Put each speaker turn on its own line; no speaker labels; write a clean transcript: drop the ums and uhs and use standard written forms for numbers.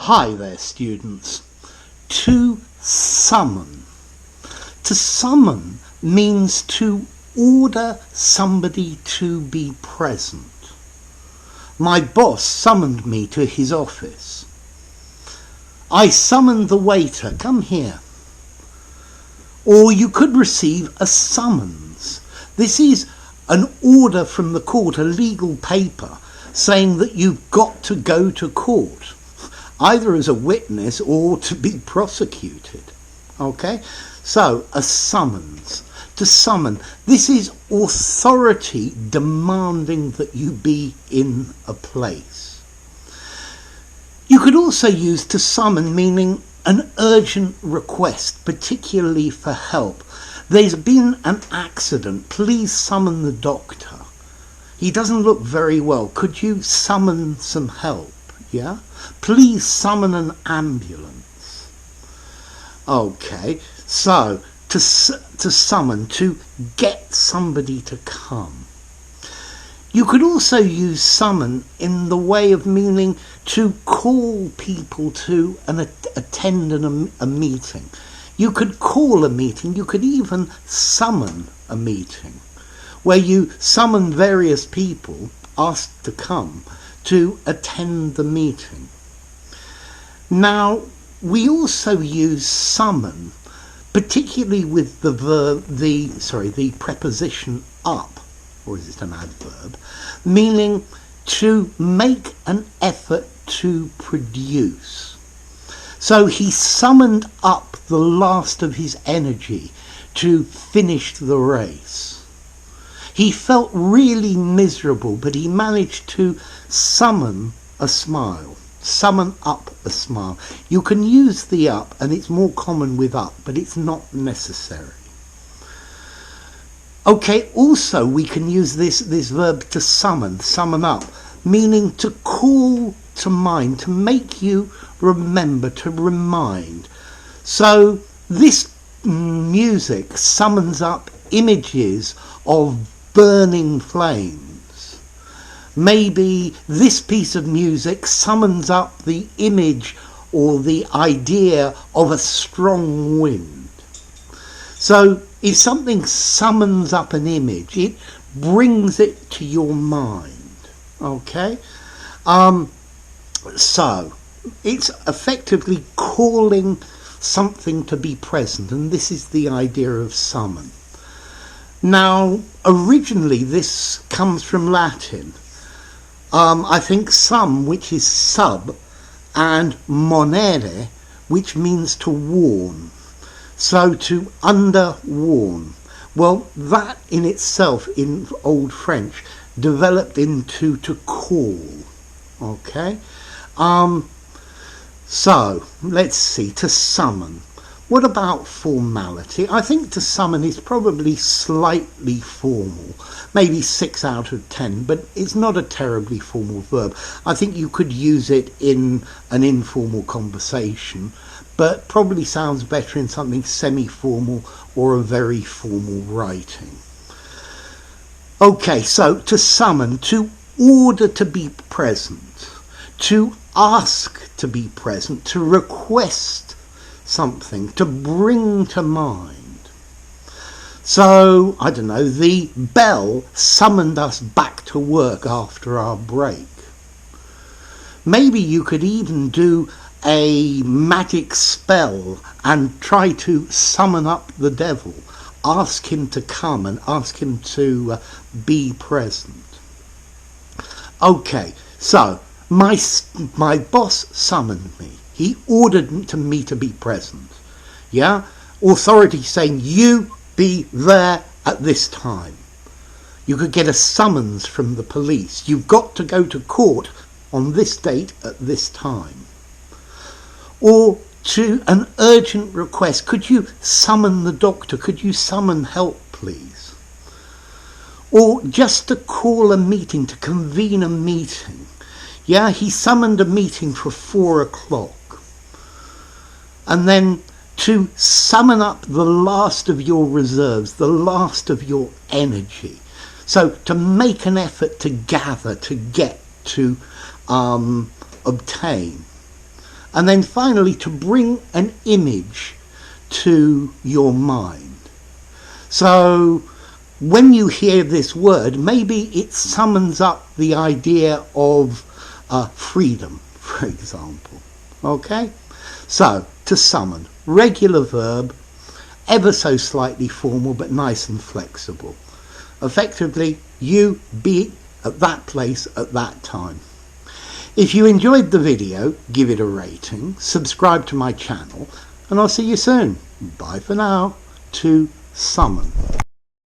Hi there, students. To summon. To summon means to order somebody to be present. My boss summoned me to his office. I summoned the waiter, come here. Or you could receive a summons. This is an order from the court, a legal paper, saying that you've got to go to court, either as a witness or to be prosecuted. Okay? So, a summons. To summon. This is authority demanding that you be in a place. You could also use to summon meaning an urgent request, particularly for help. There's been an accident. Please summon the doctor. He doesn't look very well. Could you summon some help? Yeah? Please summon an ambulance. Okay, so to summon, to get somebody to come. You could also use summon in the way of meaning to call people to attend a meeting. You could call a meeting, you could even summon a meeting, where you summon various people asked to come to attend the meeting. Now, we also use summon, particularly with the preposition up, or is it an adverb, meaning to make an effort to produce. So he summoned up the last of his energy to finish the race. He felt really miserable, but he managed to summon a smile. Summon up a smile. You can use the up, and it's more common with up, but it's not necessary. Okay, also we can use this verb to summon up, meaning to call to mind, to make you remember, to remind. So this music summons up images of burning flames. Maybe this piece of music summons up the image or the idea of a strong wind. So if something summons up an image, it brings it to your mind. Okay? So it's effectively calling something to be present, and this is the idea of summon. Now, originally this comes from Latin. I think sum, which is sub, and monere, which means to warn. So to underwarn. Well, that in itself, in Old French, developed into to call. Okay? So, let's see, to summon. What about formality? I think to summon is probably slightly formal, maybe 6 out of 10, but it's not a terribly formal verb. I think you could use it in an informal conversation, but probably sounds better in something semi-formal or a very formal writing. Okay, so to summon, to order to be present, to ask to be present, to request something, to bring to mind. So, I don't know, the bell summoned us back to work after our break. Maybe you could even do a magic spell and try to summon up the devil. Ask him to come and ask him to be present. Okay, so my boss summoned me. He ordered me to be present. Yeah? Authority saying, you be there at this time. You could get a summons from the police. You've got to go to court on this date at this time. Or to an urgent request. Could you summon the doctor? Could you summon help, please? Or just to call a meeting, to convene a meeting. Yeah, he summoned a meeting for 4 o'clock. And then to summon up the last of your reserves, the last of your energy. So to make an effort to gather, to get, to obtain. And then finally, to bring an image to your mind. So when you hear this word, maybe it summons up the idea of freedom, for example. Okay? So, to summon, regular verb, ever so slightly formal but nice and flexible. Effectively, you be at that place at that time. If you enjoyed the video, give it a rating, subscribe to my channel, and I'll see you soon. Bye for now. To summon.